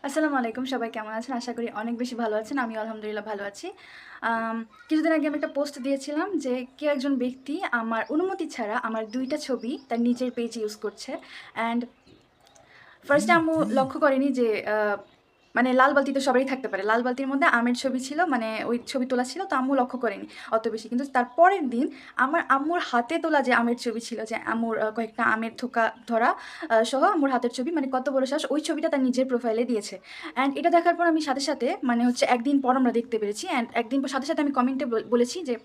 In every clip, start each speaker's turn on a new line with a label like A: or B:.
A: আসসালামু আলাইকুম, সবাই কেমন আছেন? আশা করি অনেক বেশি ভালো আছেন। আমিও আলহামদুলিল্লাহ ভালো আছি। কিছুদিন আগে আমি একটা পোস্ট দিয়েছিলাম যে কেউ একজন ব্যক্তি আমার অনুমতি ছাড়া আমার ২ টা ছবি তার নিজের পেজে ইউজ করছে। অ্যান্ড ফার্স্টে আম্মু লক্ষ্য করেনি যে মানে লাল বালতি তো সবারই থাকতে পারে। লাল বালতির মধ্যে আমের ছবি ছিল, মানে ওই ছবি তোলা ছিল, তো আম্মু লক্ষ্য করেনি অত বেশি। কিন্তু তার পরের দিন আমার আম্মুর হাতে তোলা যে আমের ছবি ছিল, যে আম্মুর কয়েকটা আমের থোকা ধরা সহ আম্মুর হাতের ছবি, মানে কত বড় সাহস, ওই ছবিটা তার নিজের প্রোফাইলে দিয়েছে। অ্যান্ড এটা দেখার পর আমি সাথে সাথে, মানে হচ্ছে একদিন পর আমরা দেখতে পেরেছি, অ্যান্ড একদিন পর সাথে সাথে আমি কমেন্টে বলেছি যে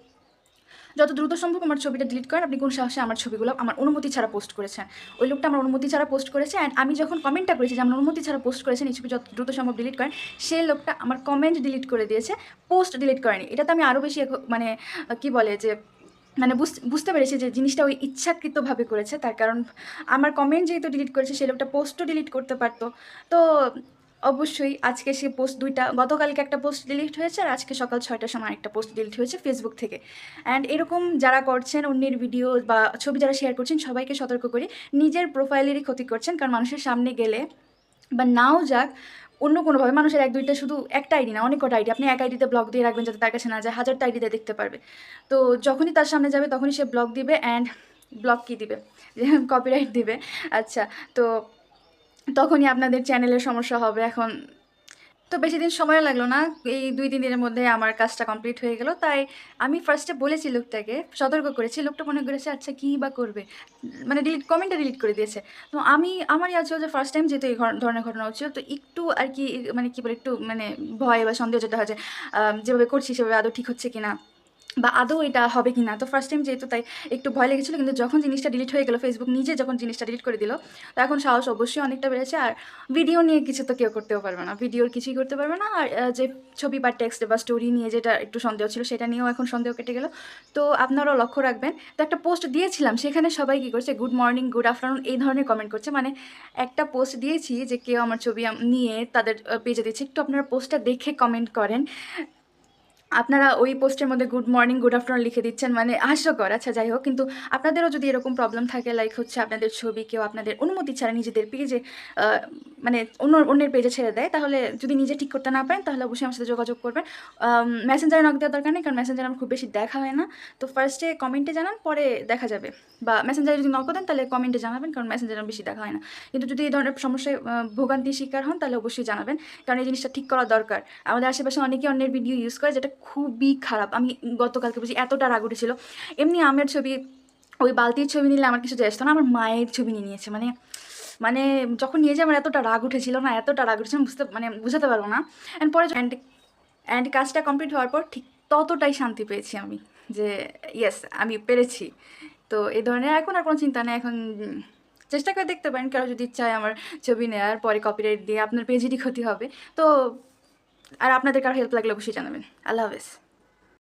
A: যত দ্রুত সম্ভব আমার ছবিটা ডিলিট করেন। আপনি কোন সাহসে আমার ছবিগুলো আমার অনুমতি ছাড়া পোস্ট করেছেন? ওই লোকটা আমার অনুমতি ছাড়া পোস্ট করেছে। অ্যান্ড আমি যখন কমেন্টটা করেছি যে আমার অনুমতি ছাড়া পোস্ট করেছেন, এই ছবি যত দ্রুত সম্ভব ডিলিট করেন, সেই লোকটা আমার কমেন্ট ডিলিট করে দিয়েছে, পোস্ট ডিলিট করেনি। এটাতে আমি আরও বেশি মানে কি বলে যে, মানে বুঝতে পেরেছি যে জিনিসটা ওই ইচ্ছাকৃতভাবে করেছে। তার কারণ আমার কমেন্ট যেহেতু ডিলিট করেছে, সেই লোকটা পোস্টও ডিলিট করতে পারতো। তো অবশ্যই আজকে সে পোস্ট ২ টা, গতকালকে একটা পোস্ট ডিলিট হয়েছে আর আজকে সকাল ৬টার সময় একটা পোস্ট ডিলিট হয়েছে ফেসবুক থেকে। অ্যান্ড এরকম যারা করছেন, অন্যের ভিডিও বা ছবি যারা শেয়ার করছেন, সবাইকে সতর্ক করি, নিজের প্রোফাইলেরই ক্ষতি করছেন। কারণ মানুষের সামনে গেলে বা নাও যাক, অন্য কোনোভাবে মানুষের ১-২টা, শুধু একটা আইডি না, অনেক কটা আইডি, আপনি এক আইডিতে ব্লক দিয়ে রাখবেন যাতে তার কাছে না যায়, হাজারটা আইডিতে দেখতে পারবে। তো যখনই তার সামনে যাবে তখনই সে ব্লক দিবে। অ্যান্ড ব্লক কী দিবে? যে কপিরাইট দিবে। আচ্ছা, তো তখনই আপনাদের চ্যানেলের সমস্যা হবে। এখন তো বেশি দিন সময়ও লাগলো না। এই ২-৩ দিনের মধ্যে আমার কাজটা কমপ্লিট হয়ে গেল। তাই আমি ফার্স্টে বলেছি লোকটাকে, সতর্ক করেছি। লোকটা মনে করেছে আচ্ছা কী বা করবে? মানে কমেন্টটা ডিলিট করে দিয়েছে। তো আমারই আছে যে ফার্স্ট টাইম যেহেতু এই ধরনের ঘটনা হচ্ছিল, তো একটু আর কি, মানে কি বলে, একটু মানে ভয় বা সন্দেহ যেটা হয় যে যেভাবে করছি সেভাবে আদৌ ঠিক হচ্ছে কিনা বা আদৌ এটা হবে কিনা। তো ফার্স্ট টাইম যেহেতু, তাই একটু ভয় লেগেছিলো। কিন্তু যখন জিনিসটা ডিলিট হয়ে গেল, ফেসবুক নিজে যখন জিনিসটা ডিলিট করে দিল, তো এখন সাহস অবশ্যই অনেকটা বেড়েছে। আর ভিডিও নিয়ে কিছু তো কেউ করতেও পারবে না, ভিডিওর কিছুই করতে পারবে না। আর যে ছবি বা টেক্সট বা স্টোরি নিয়ে যেটা একটু সন্দেহ ছিল, সেটা নিয়েও এখন সন্দেহ কেটে গেল। তো আপনারাও লক্ষ্য রাখবেন। তো একটা পোস্ট দিয়েছিলাম, সেখানে সবাই কী করছে, গুড মর্নিং, গুড আফটারনুন এই ধরনের কমেন্ট করছে। মানে একটা পোস্ট দিয়েছি যে কেউ আমার ছবি নিয়ে তাদের পেজে দিচ্ছে, একটু আপনারা পোস্টটা দেখে কমেন্ট করেন। আপনারা ওই পোস্টের মধ্যে গুড মর্নিং, গুড আফটারনুন লিখে দিচ্ছেন, মানে হাস্যকর। আচ্ছা যাই হোক, কিন্তু আপনাদেরও যদি এরকম প্রবলেম থাকে, লাইক হচ্ছে আপনাদের ছবি কেউ আপনাদের অনুমতি ছাড়া নিজেদের পেজে মানে অন্যের পেজে ছেড়ে দেয়, তাহলে যদি নিজে ঠিক করতে না পারেন, তাহলে অবশ্যই আমার সাথে যোগাযোগ করবেন। মেসেঞ্জারে নক দেওয়ার দরকার নেই, কারণ মেসেঞ্জারে আমার খুব বেশি দেখা হয় না। তো ফার্স্টে কমেন্টে জানান, পরে দেখা যাবে। বা মেসেঞ্জারে যদি নকও দেন, তাহলে কমেন্টে জানাবেন, কারণ মেসেঞ্জারে বেশি দেখা হয় না। কিন্তু যদি এই ধরনের সমস্যায় ভোগান্তির শিকার হন, তাহলে অবশ্যই জানাবেন, কারণ এই জিনিসটা ঠিক করা দরকার। আমাদের আশেপাশে অনেকে অন্যের ভিডিও ইউজ করে, যেটা খুবই খারাপ। আমি গতকালকে বুঝি এতটা রাগ উঠেছিল। এমনি আমের ছবি, ওই বালতির ছবি নিলে আমার কিছু যায় আসতো না, আমার মায়ের ছবি নিয়ে নিয়েছে। মানে মানে যখন নিয়েছে আমার এতটা রাগ উঠেছিল না, এতটা রাগ উঠেছিল, মানে বুঝাতে পারবো না। অ্যান্ড পরে অ্যান্ড কাজটা কমপ্লিট হওয়ার পর ঠিক ততটাই শান্তি পেয়েছি আমি, যে ইয়েস, আমি পেরেছি। তো এই ধরনের এখন আর কোনো চিন্তা নেই। এখন চেষ্টা করে দেখতে পারেন, কারো যদি চায় আমার ছবি নেওয়ার, পরে কপিরাইট দিয়ে আপনার পেজেরই ক্ষতি হবে। তো আর আপনাদের কারো হেল্প লাগলে অবশ্যই জানাবেন। আল্লাহ হাফেজ।